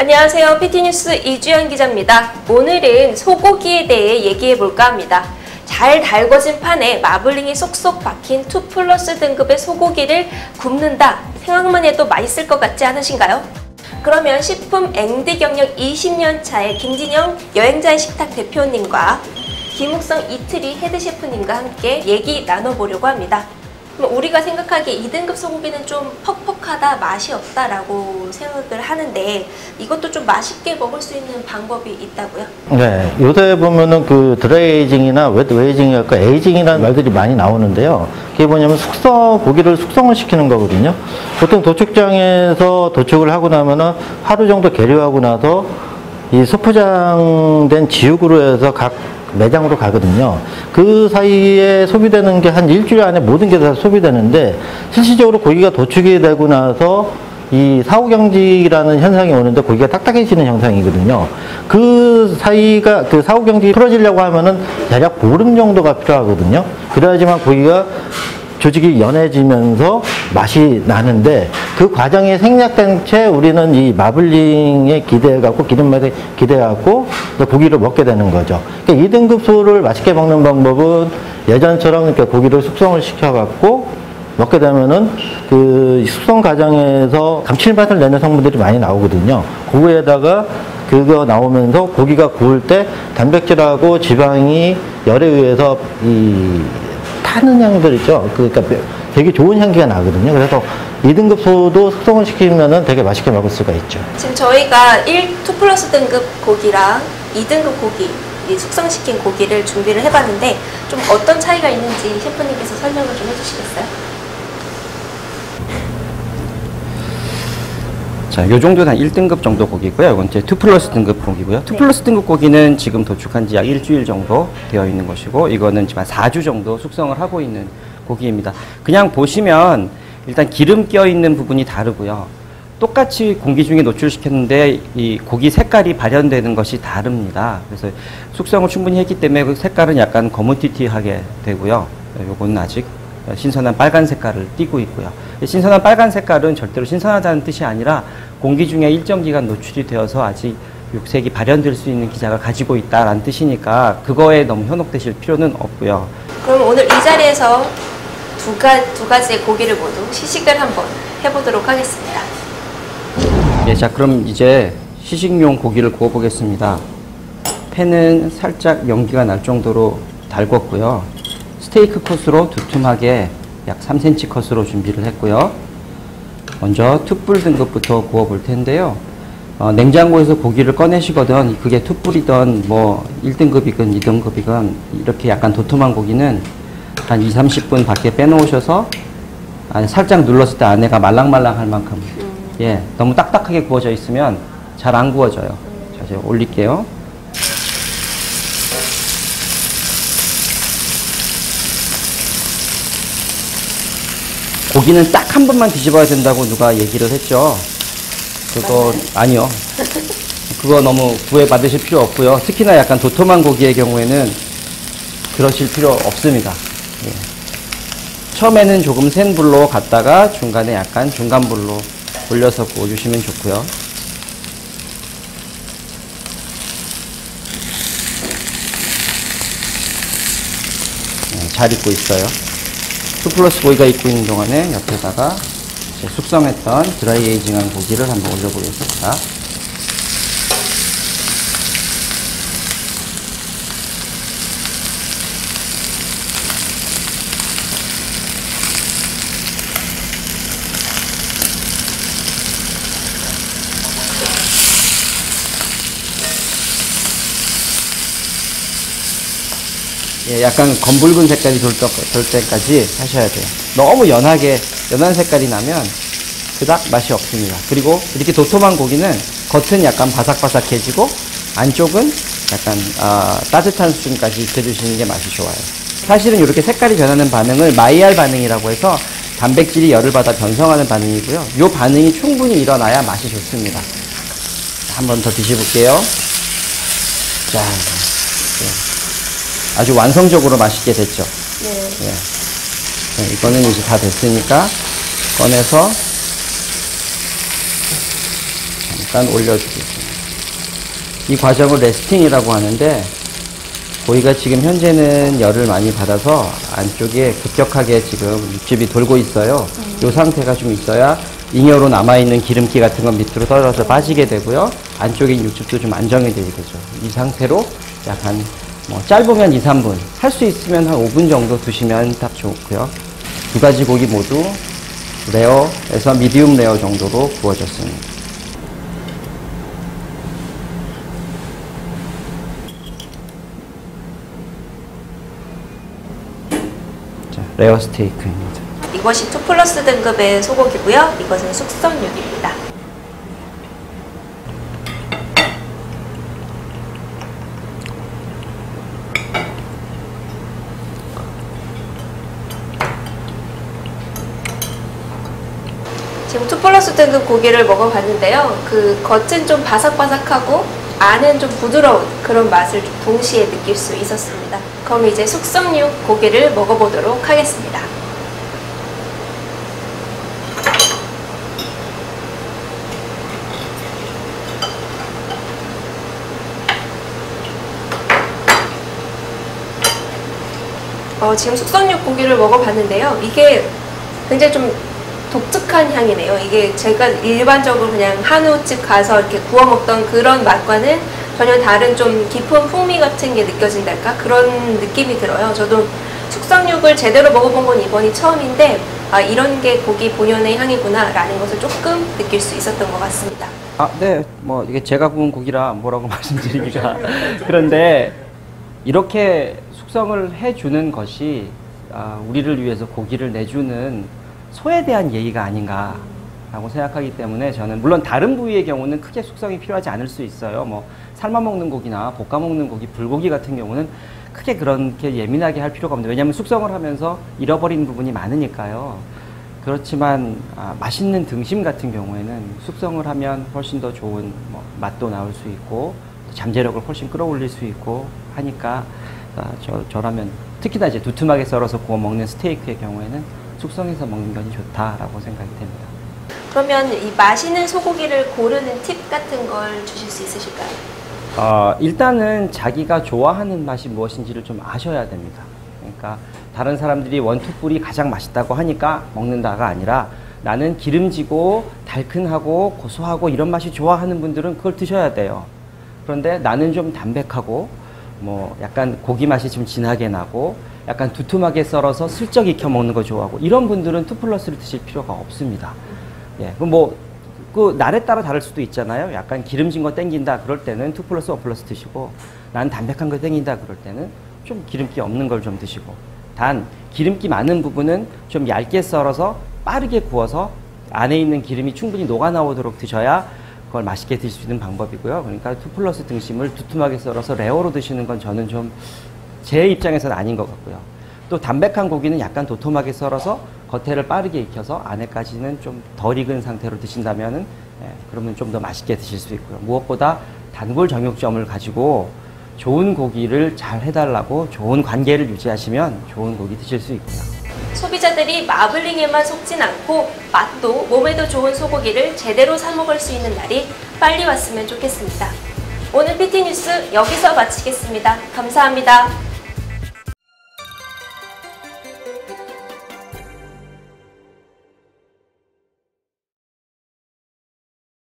안녕하세요. PT뉴스 이주연 기자입니다. 오늘은 소고기에 대해 얘기해 볼까 합니다. 잘 달궈진 판에 마블링이 쏙쏙 박힌 2+ 등급의 소고기를 굽는다. 생각만 해도 맛있을 것 같지 않으신가요? 그러면 식품 앵디 경력 20년 차의 김진영 여행자의 식탁 대표님과 김욱성 이태리 헤드셰프님과 함께 얘기 나눠보려고 합니다. 우리가 생각하기에 2등급 소고기는 좀 퍽퍽하다, 맛이 없다라고 생각을 하는데 이것도 좀 맛있게 먹을 수 있는 방법이 있다고요? 네, 요새 보면은 그 드라이에이징이나 웨트에이징이랄까 에이징이라는 말들이 많이 나오는데요. 그게 뭐냐면 고기를 숙성을 시키는 거거든요. 보통 도축장에서 도축을 하고 나면은 하루 정도 계류하고 나서 이 소포장된 지육으로 해서 각 매장으로 가거든요. 그 사이에 소비되는 게 한 일주일 안에 모든 게 다 소비되는데 실질적으로 고기가 도축이 되고 나서 이 사후경직이라는 현상이 오는데 고기가 딱딱해지는 현상이거든요. 그 사이가 그 사후경직이 풀어지려고 하면은 대략 보름 정도가 필요하거든요. 그래야지만 고기가 조직이 연해지면서 맛이 나는데 그 과정이 생략된 채 우리는 이 마블링에 기대해갖고 기름맛에 기대해갖고 고기를 먹게 되는 거죠. 그러니까 2등급 소를 맛있게 먹는 방법은 예전처럼 이렇게 고기를 숙성을 시켜갖고 먹게 되면은 그 숙성 과정에서 감칠맛을 내는 성분들이 많이 나오거든요. 그거에다가 그거 나오면서 고기가 구울 때 단백질하고 지방이 열에 의해서 타는 향들 있죠. 그러니까 되게 좋은 향기가 나거든요. 그래서 2등급 소도 숙성을 시키면은 되게 맛있게 먹을 수가 있죠. 지금 저희가 2+ 등급 고기랑 2등급 고기, 숙성시킨 고기를 준비를 해봤는데 좀 어떤 차이가 있는지 셰프님께서 설명을 좀 해주시겠어요? 자, 요 정도는 한 1등급 정도 고기고요. 이건 이제 2+ 등급 고기고요. 2+ 등급 고기는 지금 도축한 지 약 일주일 정도 되어 있는 것이고, 이거는 지금 한 4주 정도 숙성을 하고 있는 고기입니다. 그냥 보시면 일단 기름 껴 있는 부분이 다르고요. 똑같이 공기 중에 노출시켰는데 이 고기 색깔이 발현되는 것이 다릅니다. 그래서 숙성을 충분히 했기 때문에 그 색깔은 약간 거무튀튀하게 되고요. 요거는 아직 신선한 빨간 색깔을 띠고 있고요. 신선한 빨간 색깔은 절대로 신선하다는 뜻이 아니라 공기 중에 일정 기간 노출이 되어서 아직 육색이 발현될 수 있는 기자가 가지고 있다라는 뜻이니까 그거에 너무 현혹되실 필요는 없고요. 그럼 오늘 이 자리에서 두 가지의 고기를 모두 시식을 한번 해보도록 하겠습니다. 예, 자, 그럼 이제 시식용 고기를 구워 보겠습니다. 팬은 살짝 연기가 날 정도로 달궜고요. 스테이크 컷으로 두툼하게 약 3cm 컷으로 준비를 했고요. 먼저 2+ 등급부터 구워 볼 텐데요. 냉장고에서 고기를 꺼내시거든 그게 2+이든 뭐 1등급이든 2등급이든 이렇게 약간 도톰한 고기는 한 2-30분 밖에 빼놓으셔서 살짝 눌렀을 때 안에가 말랑말랑할 만큼 예, 너무 딱딱하게 구워져 있으면 잘 안 구워져요. 자, 이제 올릴게요. 고기는 딱 한 번만 뒤집어야 된다고 누가 얘기를 했죠. 그거 아니요. 그거 너무 구애받으실 필요 없고요. 특히나 약간 도톰한 고기의 경우에는 그러실 필요 없습니다. 예. 처음에는 조금 센 불로 갔다가 중간에 약간 중간 불로 올려서 구워주시면 좋고요. 네, 잘 익고 있어요. 2+ 고기가 익고 있는 동안에 옆에다가 이제 숙성했던 드라이 에이징한 고기를 한번 올려보겠습니다. 예, 약간 검붉은 색깔이 돌 때까지 하셔야 돼요. 너무 연한 색깔이 나면 그닥 맛이 없습니다. 그리고 이렇게 도톰한 고기는 겉은 약간 바삭바삭해지고 안쪽은 약간 따뜻한 수준까지 익혀주시는 게 맛이 좋아요. 사실은 이렇게 색깔이 변하는 반응을 마이알 반응이라고 해서 단백질이 열을 받아 변성하는 반응이고요. 이 반응이 충분히 일어나야 맛이 좋습니다. 한 번 더 드셔볼게요. 자, 네. 아주 완성적으로 맛있게 됐죠. 네. 네. 네, 이거는 이제 다 됐으니까 꺼내서 일단 올려주겠습니다. 이 과정을 레스팅이라고 하는데 고기가 지금 현재는 열을 많이 받아서 안쪽에 급격하게 지금 육즙이 돌고 있어요. 이 상태가 좀 있어야 잉여로 남아있는 기름기 같은 건 밑으로 떨어져 빠지게 되고요. 안쪽에 육즙도 좀 안정이 되게 되죠. 이 상태로 약 한 짧으면 2, 3분, 할 수 있으면 한 5분 정도 두시면 딱 좋고요. 두 가지 고기 모두 레어에서 미디움 레어 정도로 구워졌습니다. 자, 레어 스테이크입니다. 이것이 2+ 등급의 소고기고요. 이것은 숙성육입니다. 지금 2+ 등급 고기를 먹어봤는데요. 그 겉은 좀 바삭바삭하고 안은 좀 부드러운 그런 맛을 좀 동시에 느낄 수 있었습니다. 그럼 이제 숙성육 고기를 먹어보도록 하겠습니다. 지금 숙성육 고기를 먹어봤는데요. 이게 굉장히 좀 독특한 향이네요. 이게 제가 일반적으로 그냥 한우집 가서 이렇게 구워 먹던 그런 맛과는 전혀 다른 좀 깊은 풍미 같은 게 느껴진달까? 그런 느낌이 들어요. 저도 숙성육을 제대로 먹어본 건 이번이 처음인데 이런 게 고기 본연의 향이구나 라는 것을 조금 느낄 수 있었던 것 같습니다. 네. 이게 제가 구운 고기라 뭐라고 말씀드리기가 그런데 이렇게 숙성을 해주는 것이 우리를 위해서 고기를 내주는 소에 대한 예의가 아닌가라고 생각하기 때문에 저는 물론 다른 부위의 경우는 크게 숙성이 필요하지 않을 수 있어요. 삶아 먹는 고기나 볶아 먹는 고기, 불고기 같은 경우는 크게 그렇게 예민하게 할 필요가 없는데 왜냐하면 숙성을 하면서 잃어버리는 부분이 많으니까요. 그렇지만 맛있는 등심 같은 경우에는 숙성을 하면 훨씬 더 좋은 맛도 나올 수 있고 잠재력을 훨씬 끌어올릴 수 있고 하니까 저라면 특히나 이제 두툼하게 썰어서 구워 먹는 스테이크의 경우에는 숙성해서 먹는 것이 좋다라고 생각이 됩니다. 그러면 이 맛있는 소고기를 고르는 팁 같은 걸 주실 수 있으실까요? 일단은 자기가 좋아하는 맛이 무엇인지를 좀 아셔야 됩니다. 그러니까 다른 사람들이 원투뿔이 가장 맛있다고 하니까 먹는다가 아니라 나는 기름지고 달큰하고 고소하고 이런 맛이 좋아하는 분들은 그걸 드셔야 돼요. 그런데 나는 좀 담백하고 약간 고기 맛이 좀 진하게 나고 약간 두툼하게 썰어서 슬쩍 익혀 먹는 거 좋아하고 이런 분들은 2+를 드실 필요가 없습니다. 예, 그럼 날에 따라 다를 수도 있잖아요. 약간 기름진 거 땡긴다 그럴 때는 2+, 1+ 드시고 난 담백한 거 땡긴다 그럴 때는 좀 기름기 없는 걸 좀 드시고 단 기름기 많은 부분은 좀 얇게 썰어서 빠르게 구워서 안에 있는 기름이 충분히 녹아 나오도록 드셔야 그걸 맛있게 드실 수 있는 방법이고요. 그러니까 2+ 등심을 두툼하게 썰어서 레어로 드시는 건 저는 좀 제 입장에서는 아닌 것 같고요. 또 담백한 고기는 약간 도톰하게 썰어서 겉에를 빠르게 익혀서 안에까지는 좀 덜 익은 상태로 드신다면은 그러면 좀 더 맛있게 드실 수 있고요. 무엇보다 단골 정육점을 가지고 좋은 고기를 잘 해달라고 좋은 관계를 유지하시면 좋은 고기 드실 수 있고요. 소비자들이 마블링에만 속진 않고 맛도 몸에도 좋은 소고기를 제대로 사 먹을 수 있는 날이 빨리 왔으면 좋겠습니다. 오늘 PT뉴스 여기서 마치겠습니다. 감사합니다.